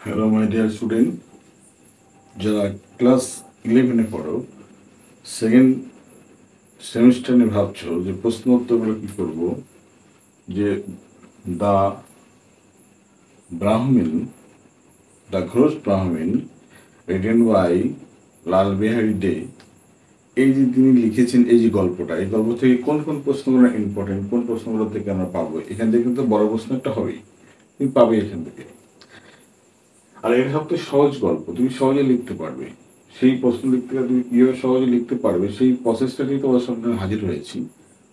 Hello my dear student, যারা class 11-এ পড়ো, second semester নিয়ে ভাবছো যে প্রশ্ন উত্তরগুলো কী করবো, যে দ্য ব্রাহ্মণ, the Ghosh Brahman written by Lal Behari Dey, এই যে তিনি লিখেছেন এই যে গল্পটা, এই গল্প থেকে কোন কোন প্রশ্নগুলো ইম্পর্টেন্ট, কোন প্রশ্নগুলো থেকে আমরা পাবো, এখান থেকে কিন্তু বড় প্রশ্ন একটা হবেই, তুমি পাবে এখান থেকে। আর এটা সবথেকে সহজ গল্প, তুমি সহজে লিখতে পারবে। সেই প্রশ্ন লিখতে গেলে তুমি কীভাবে সহজে লিখতে পারবে সেই প্রসেসটাকেই তোমাদের সামনে হাজির হয়েছি।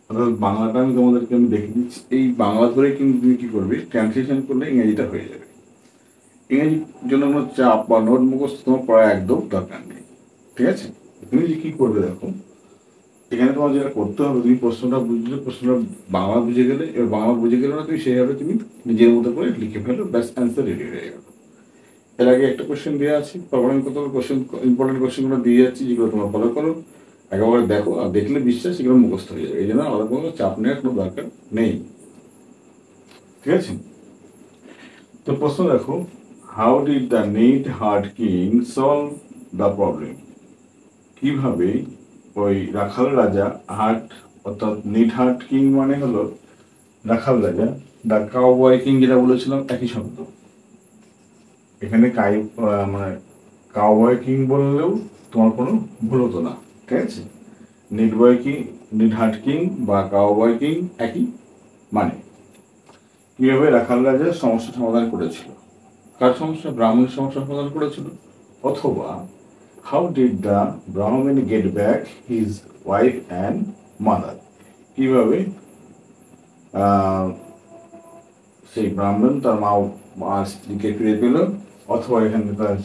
অর্থাৎ বাংলাটা তোমাদেরকে দেখে দিচ্ছি, এই বাংলা করে কিন্তু তুমি কী করবে, ট্রান্সলেশন করলে ইংরেজিটা হয়ে যাবে। ইংরেজির জন্য কোনো চাপ বা নোট মুখস্থ তোমার পড়া একদম দরকার নেই, ঠিক আছে? তুমি যে কী করবে দেখো, এখানে তোমার যেটা করতে হবে, তুমি প্রশ্নটা বুঝলে, প্রশ্নটা বাংলা বুঝে গেলে, এবার বাংলা বুঝে গেলে না তুমি সেইভাবে তুমি নিজের মতো করে লিখে ফেলো, ব্যাস অ্যান্সার রেডি হয়ে গেল। এর আগে একটা কোশ্চেন দেওয়া আছে, তারপরে আমি কত কোশ্চেন, ইম্পর্টেন্ট কোশ্চেনগুলো দিয়ে যাচ্ছি, যেগুলো তোমরা ফলো করো, একেবারে দেখো, আর দেখলে বিশ্বাস সেগুলো মুখস্থ হয়ে যাবে। এই জন্য আলাদা কোনো চাপ নেওয়ার কোনো দরকার নেই, ঠিক আছে? তো প্রশ্ন দেখো, how did the need heart king solve the problem? কিভাবে ওই রাখাল রাজা, হার্ট অর্থাৎ নিড হার্ট কিং মানে হলো রাখাল রাজা, দ্য কাউবয় কিং যেটা বলেছিলাম একই শব্দ, এখানে মানে কাউবয় কিং বললেও তোমার কোনো ভুল হতো না, ঠিক আছে? নিডবয় কিং, নিড হার্ট কিং বা কাউবয় কিং একই মানে। কিভাবে রাখাল রাজা সমস্যা সমাধান করেছিল? কার সমস্যা? ব্রাহ্মণের সমস্যা সমাধান করেছিল। অথবা হাউ ডিড দ্য ব্রাহ্মণ get back his wife and mother? কিভাবে সেই ব্রাহ্মণ তার মা আর স্ত্রীকে ফিরে পেল, অথবা এখানে তার,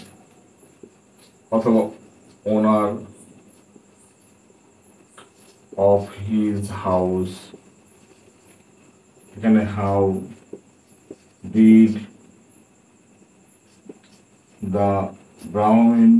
অথবা ওনার of his house, এখানে how did the Brahmin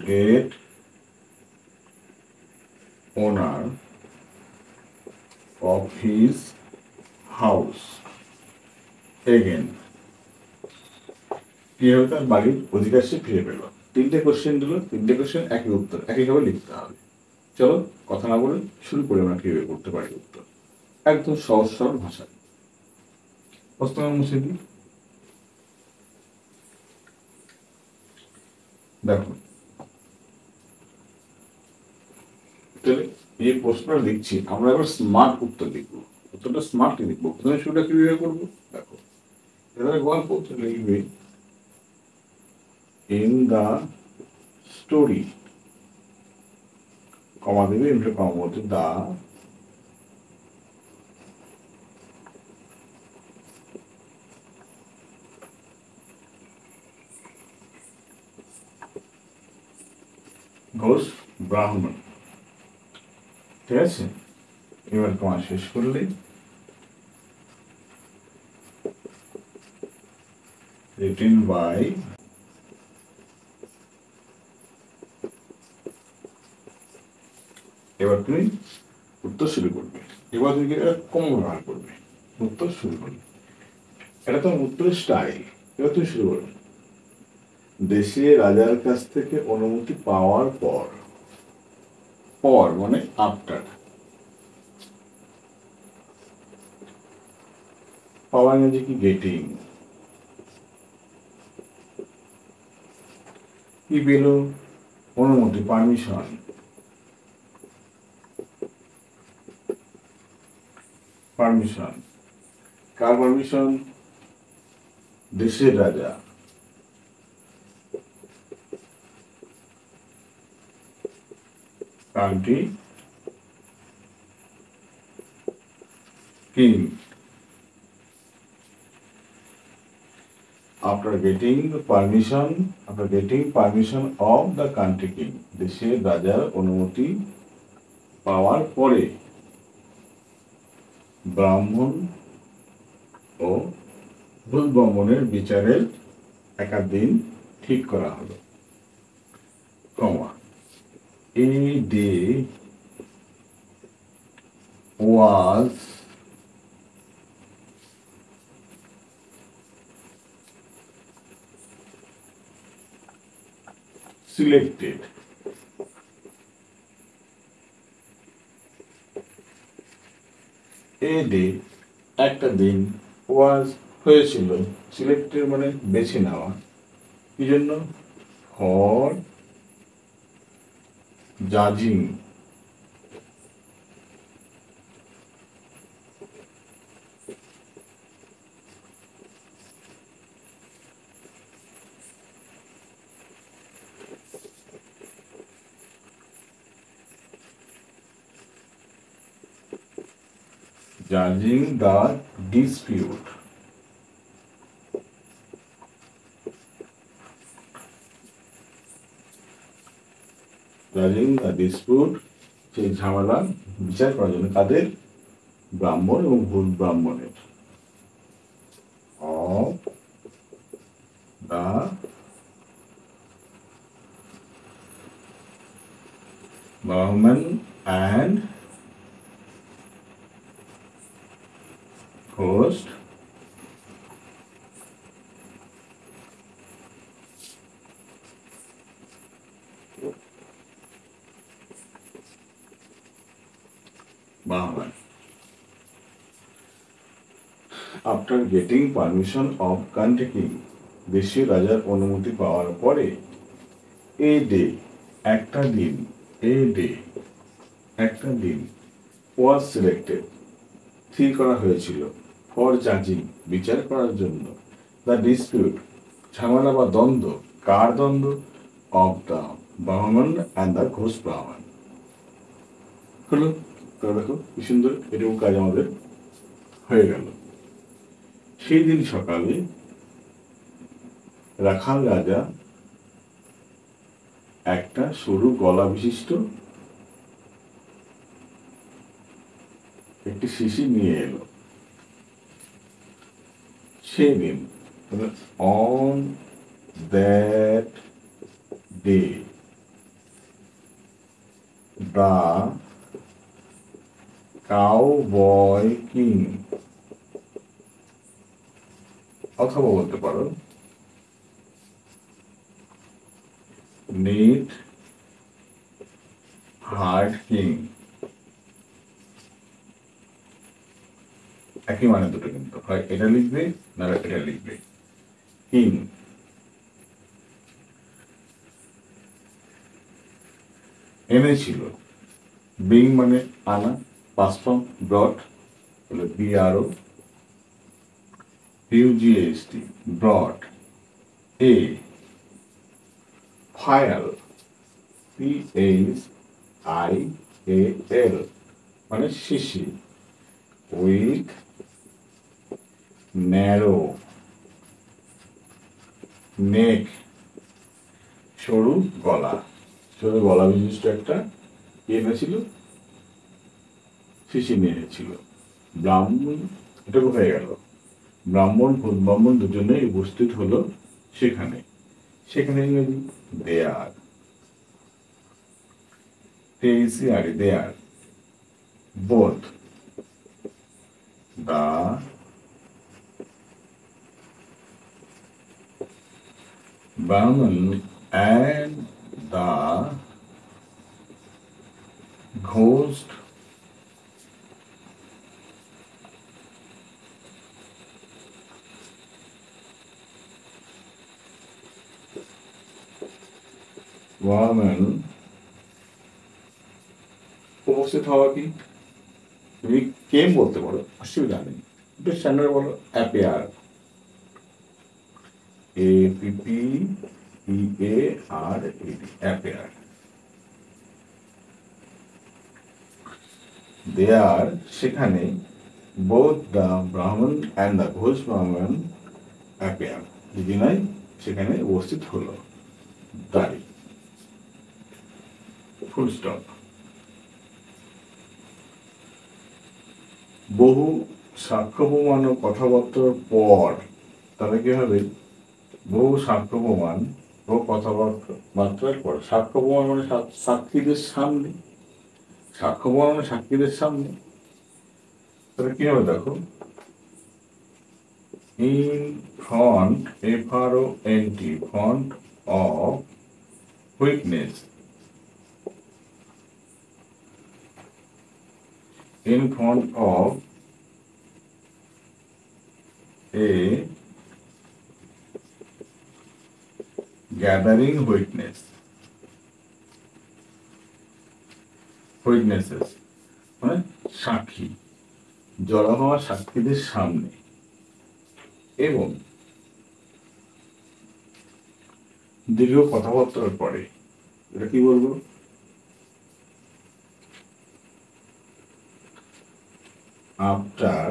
get owner of his house again? কিভাবে তার বাড়ির অধিকার সে ফিরে পেল? তিনটে কোশ্চেন দিল, তিনটে কোশ্চেন একই উত্তর, একইভাবে লিখতে হবে। চলো কথা না বলে শুরু করে আমরা কিভাবে করতে পারি উত্তর, একদম সহজ সরল ভাষায়। প্রশ্ন মুছে দিই, দেখো এই প্রশ্নটা লিখছি, আমরা এবার স্মার্ট উত্তর লিখবো, উত্তরটা স্মার্ট লিখবো। প্রথমে শুরুটা কিভাবে করবো দেখো, এবারে গল্প লিখবে ইন দা স্টোরি, কমা দেবে, এমনি কমা বলতে দা ঘোষ ব্রাহ্মণ, ঠিক আছে? এবার কমা শেষ করলে রিটেন বাই, এবার তুমি উত্তর শুরু করবে। এবার তুমি কম ব্যবহার করবে, উত্তর শুরু করবে, এটা তোমার উত্তরের স্টাইল। এবার তুমি শুরু করবে, দেশে রাজার কাছ থেকে অনুমতি পাওয়ার পর, পর মানে আফটার, পাওয়া ইংরেজি কি গেটিং, কি পেল? অনুমতি, পারমিশন, পারমিশন, কার পারমিশন? দেশের রাজা, country king, after getting permission of the country king, দেশের রাজার অনুমতি পাওয়ার পরে, ব্রাহ্মণ ও ভূত ব্রাহ্মণের বিচারের একটা দিন ঠিক করা হলো, কমা, a day was selected. A day একটা দিন, was হয়েছিল, সিলেক্টেড মানে বেছে নেওয়া, কি জন্য? ফর জাজিং, judging the dispute. Judging the dispute, সেই ঝামেলা বিচার করার জন্য কাদের? ব্রাহ্মণ এবং ভূত ব্রাহ্মণের। of the Brahman and host Brahman. After getting permission of country king, দেশীয় রাজার অনুমতি পাওয়ার পরে, a day একটা দিন, a day একটা দিন, was selected স্থির করা হয়েছিল, ফর জাজিং বিচার করার জন্য, দ্য ডিসপিউট ঝামেলা বা দ্বন্দ্ব, কার দ্বন্দ্ব? অফ দ্য ব্রাহ্মণ অ্যান্ড দ্য ঘোষ ব্রাহ্মণ। হলো, দেখো কি সুন্দর, এটুকু কাজ আমাদের হয়ে গেল। সেই দিন সকালে রাখাল রাজা একটা সরু গলা বিশিষ্ট একটি শিশি নিয়ে এলো। সেদিন, on that day, the cowboy king, অথবা বলতে পারো নিড হার্ড কিং, একই মানে দুটো, কিন্তু হয় এটা লিখবে না এটা লিখবে। কিং এনেছিল, বিং মানে আনা, পাস্ট ফর্ম ব্রট হলো BRO, UGST ব্রট, এ ফায়াল PHIAL মানে শিশি, উইথ ন্যারো নেক সরু গলা, সরু গলা বিশিষ্ট একটা কি এনেছিল? শিশি নিয়ে এনেছিল। ব্রাহ্মণ, এটুকু হয়ে গেল। ব্রাহ্মণ ভূত ব্রাহ্মণ দুজনে উপস্থিত হলো সেখানে, সেখানে ইংরেজি দেয়ার, THERE there, both the Brahman and the ghost Brahman উপস্থিত হওয়া কি? তুমি কেম বলতে পারো, অসুবিধা নেই, একটু স্ট্যান্ডার্ড বলো অ্যাপিয়ার, APPEARAD, অ্যাপিয়ার। দেয়ার সেখানে, both the Brahman and the Ghosh Brahman appear, দুজনাই সেখানে উপস্থিত হলো, দাঁড়ি, ফুল স্টপ। বহু সাক্ষ্য প্রমাণ ও কথাবার্তার পর, তাহলে কি হবে? বহু সাক্ষ্য প্রমাণ ও কথাবার্তার পর। সাক্ষ্য প্রমাণ মানে সাক্ষীদের সামনে, সাক্ষ্য প্রমাণ মানে সাক্ষীদের সামনে। তাহলে কি হবে দেখো, in front, FRONT, front of witness, in front of a gathering witnesses, মানে সাক্ষী, জড়ো হওয়া সাক্ষীদের সামনে, এবং দীর্ঘ কথাবার্তার পরে। এটা কি বলবো? আফটার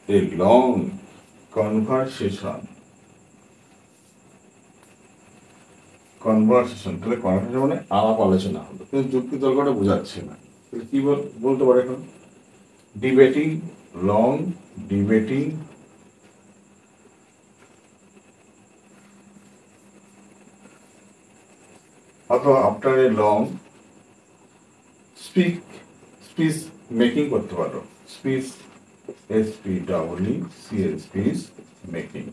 a long conversation, তাহলে কনভারসেশন মানে আলাপ আলোচনা হলো, কিন্তু যুক্তি তর্কটা বোঝাচ্ছে না। তাহলে কি বলতে পারে এখন? ডিবেটিং, লং ডিবেটিং, অথবা after a long speech making করতে পারো। Speech, SPEECH, speech making.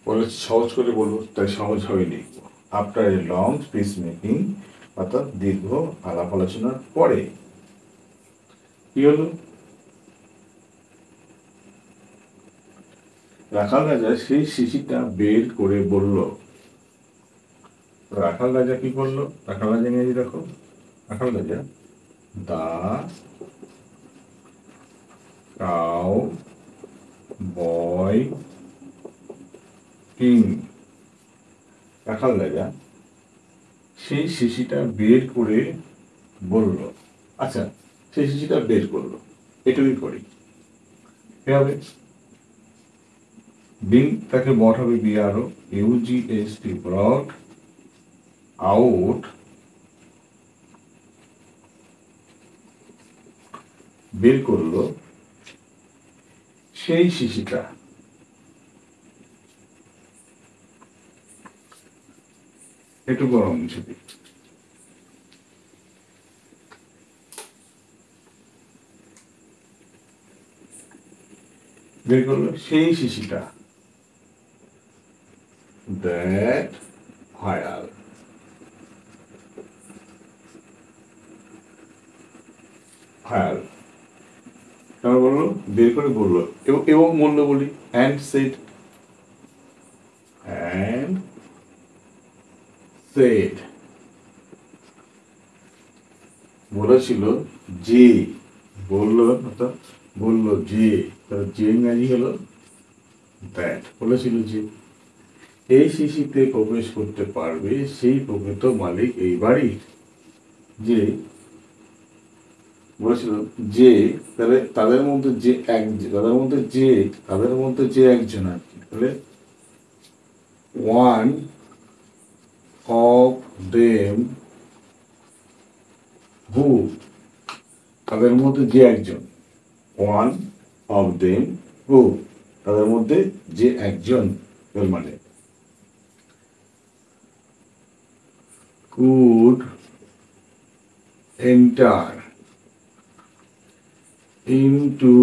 বলে সহজ করে বলবো, তাই সহজভাবে লিখবো। After a long speech making, অর্থাৎ দীর্ঘ আলাপ আলোচনার পরে কি হলো? রাখাল রাজা সেই শিশিটা বের করে বলল। রাখাল রাজা কি করলো? রাখাল রাজা ইংরেজি দেখো, রাখাল রাজা দা কাউ বয় কিং, রাখাল রাজা সেই শিশিটা বের করে বলল। আচ্ছা, সেই শিশিটা বের করলো, এটুকুই করি। কি হবে? বিং তাকে বট হবে, BRO UGST, ব্রট আউট, বের করলো সেই শিশিটা। একটু গরম মুছে দিই। বের করলো সেই শিশিটা, দ্যাট ফায়ার, ফায়ার তারপর বললো, বের করে বললো, এবং বললো বলি, অ্যান্ড সেড বলেছিল যে, বললো অর্থাৎ বললো যে, তার যে ইংরাজি হলো দ্যাট। বলেছিল যে এই শিশিতে প্রবেশ করতে পারবে সেই প্রকৃত মালিক এই বাড়ির। যে বলেছিল যে, তাহলে তাদের মধ্যে যে একজন আর কি, তাহলে ওয়ান অফ দেম হু, তাদের মধ্যে যে একজন, ওয়ান অফ দেম হু, তাদের মধ্যে যে একজন, মানে could enter into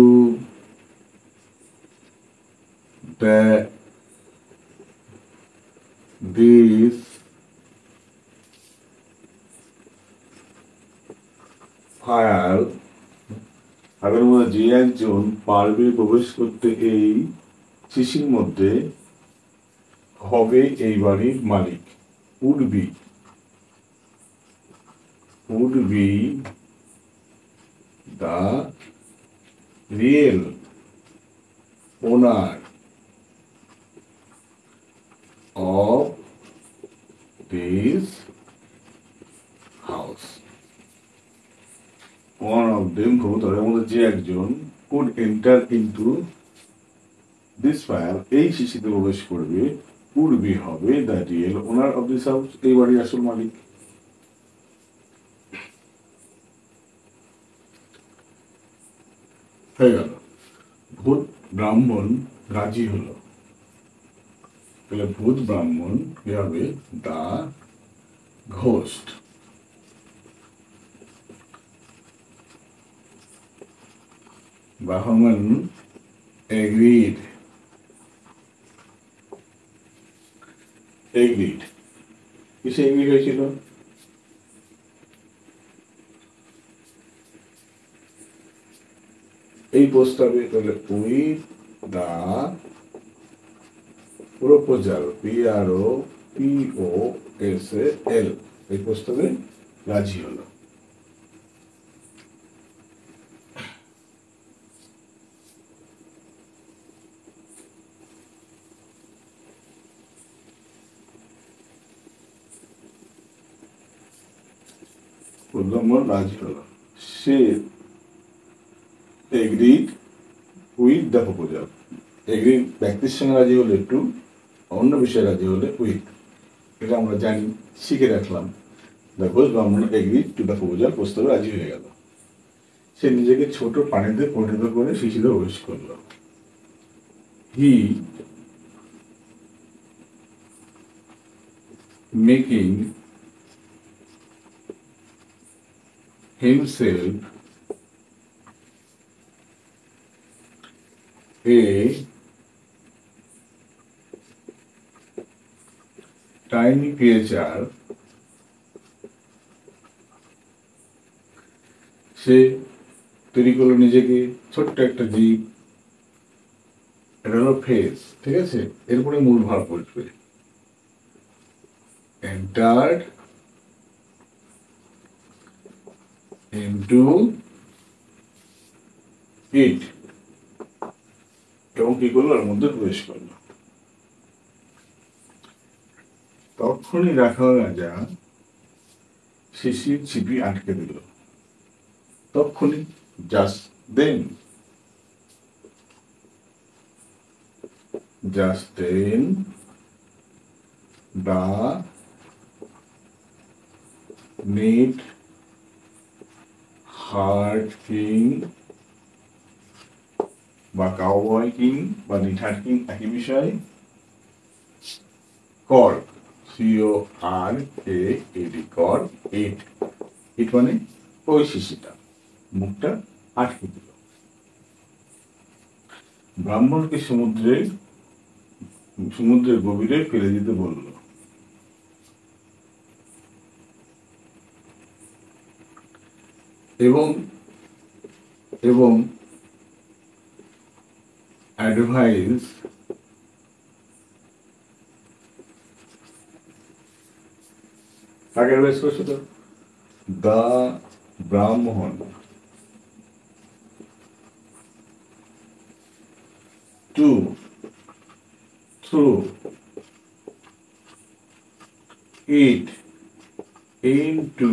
this fire, তাদের মধ্যে যে একজন পারবে প্রবেশ করতে এই শিশির মধ্যে, হবে এই বাড়ির মালিক। would be the real owner of this house. one of them তাদের মধ্যে যে একজন could enter into this fire এই শিশিতে প্রবেশ করবে would be হবে the real owner of this house এই বাড়ির আসল মালিক হয়ে গেল ভূত ব্রাহ্মণ রাজি হলো তাহলে ভূত ব্রাহ্মণ কি হবে দা ঘোস্ট ব্রাহ্মণ agreed কিসে এগ্রি হয়েছিল এই প্রস্তাবে তাহলে উইথ দা প্রপোজাল PROPOSAL এই প্রস্তাবে রাজি হলো রাজি হলো সে agreed with the proposal agree ব্যক্তির সঙ্গে রাজি হলে একটু অন্য বিষয়ে রাজি হলে উইথ এটা আমরা জানি শিখে রাখলাম দেখো ব্রাহ্মণ এগ্রিড টু দ্য প্রপোজাল প্রস্তাবে রাজি হয়ে গেল সে নিজেকে ছোট পানিতে পরিণত করে শিশিরে প্রবেশ করল he making himself a tiny creature সে তৈরি করলো নিজেকে ছোট্ট একটা জীব এটা হলো ফেস ঠিক আছে এরপরে মূল ভাব বলবে entered into it এবং কি করলো এর মধ্যে প্রবেশ করলো তখনই রাখা রাজা শিশির ছিপি আটকে দিল তখনই just then the neat heart king বা কাউবয় কিং বা নিঠার কিং একই বিষয় কর CORAD কর ইট মানে ওই শিশিটা মুখটা আটকে দিল ব্রাহ্মণকে সমুদ্রের গভীরে ফেলে দিতে বলল এবং অ্যাডভাইস কাকে অ্যাডভাইস করছিল দা ব্রাহ্মণ টু থ্রু ইট ইনটু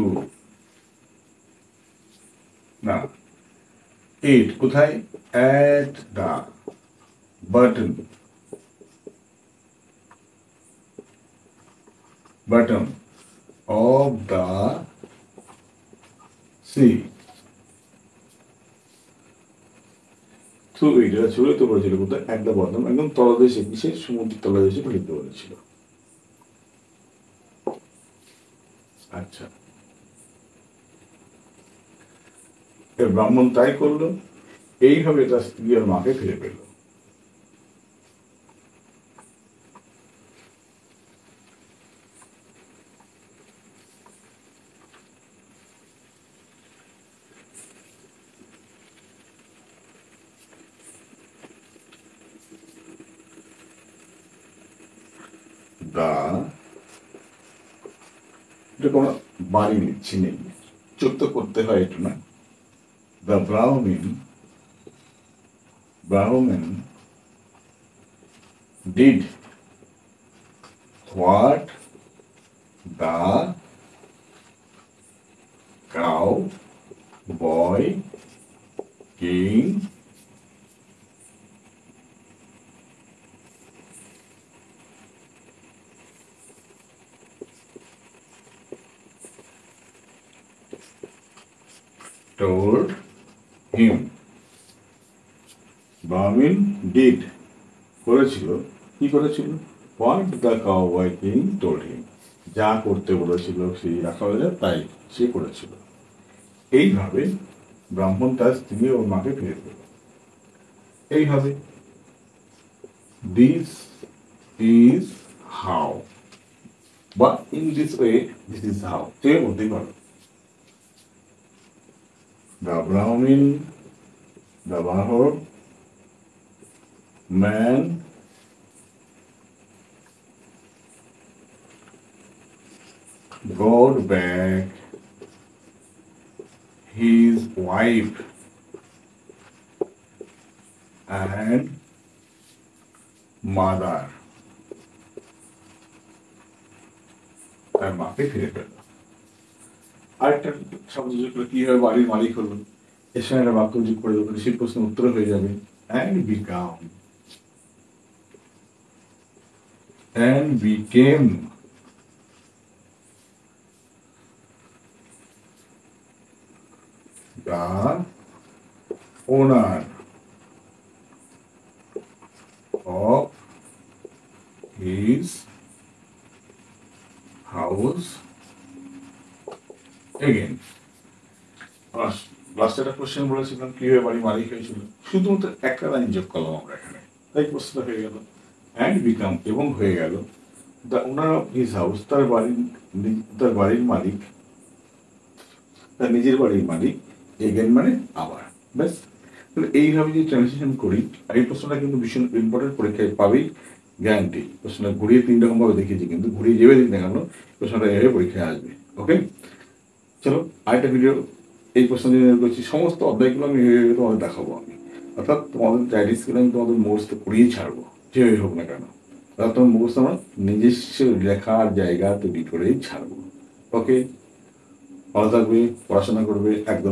না ইট কোথায় at the bottom of the sea through it এটা ছিল তো বলেছিল কোথায় at the bottom একদম তলদেশে কিসে সমুদ্রের তলদেশে ফেলতে বলেছিল আচ্ছা ব্রাহ্মণ তাই করলো এইভাবে তার স্ত্রী আর মাকে ফিরে পেল এটা কোনো বাড়ি নিচ্ছি নেই যুক্ত করতে হয় এটা না The Brahmin did what the cow boy king told him. ব্রাহ্মণ did করেছিল, কি করেছিল? What the cowboy king told him. যা করতে বলেছিল সেই রাখালরা তাই সে করেছিল। এইভাবে ব্রাহ্মণ তার স্ত্রী ও মাকে ফিরে পেল। এইভাবে দিস ইজ হাউ, বা in this way, this is how কে বলতে পারো। The Brahmin, the Bahor, man got back his wife and mother. তার মাকে ফিরে পেল। আরেকটা শব্দ যোগ করে কিভাবে বাড়ির মালিক হলো, এর সঙ্গে একটা বাক্য যোগ করে দেবো, সেই প্রশ্নের উত্তর হয়ে যাবে and became the owner of his house again. Last একটা কোশ্চেন বলেছিলাম কিভাবে বাড়ি মালিক হয়েছিল, শুধুমাত্র একটা লাইন যোগ করলাম আমরা এখানে, তাই প্রশ্নটা হয়ে গেল অ্যান্ড বিকাম, এবং হয়ে গেল the owner of his house, তার বাড়ির মালিক, তার নিজের বাড়ির মালিক, এগেন মানে আবার। ব্যাস, এইভাবে যদি ট্রান্সলেশন করি, এই প্রশ্নটা কিন্তু ভীষণ ইম্পর্টেন্ট, পরীক্ষায় পাবেই গ্যারান্টি। প্রশ্নটা ঘুরিয়ে 3 রকম ভাবে দেখিয়েছি, কিন্তু ঘুরিয়ে যেভাবে দিন দেখানো প্রশ্নটা এভাবে পরীক্ষায় আসবে। ওকে, চলো আরেকটা ভিডিও এই প্রশ্ন নিয়ে করছি, সমস্ত অধ্যায়গুলো আমি তোমাদের দেখাবো আমি, অর্থাৎ তোমাদের চাইল্ডিসগুলো আমি তোমাদের মুখস্থ করিয়ে ছাড়বো, যেভাবে হোক না কেন, অর্থাৎ তোমার মুখস্থ আমার নিজস্ব লেখার জায়গা তৈরি করেই ছাড়বো। ওকে, ভালো থাকবে, পড়াশোনা করবে একদম।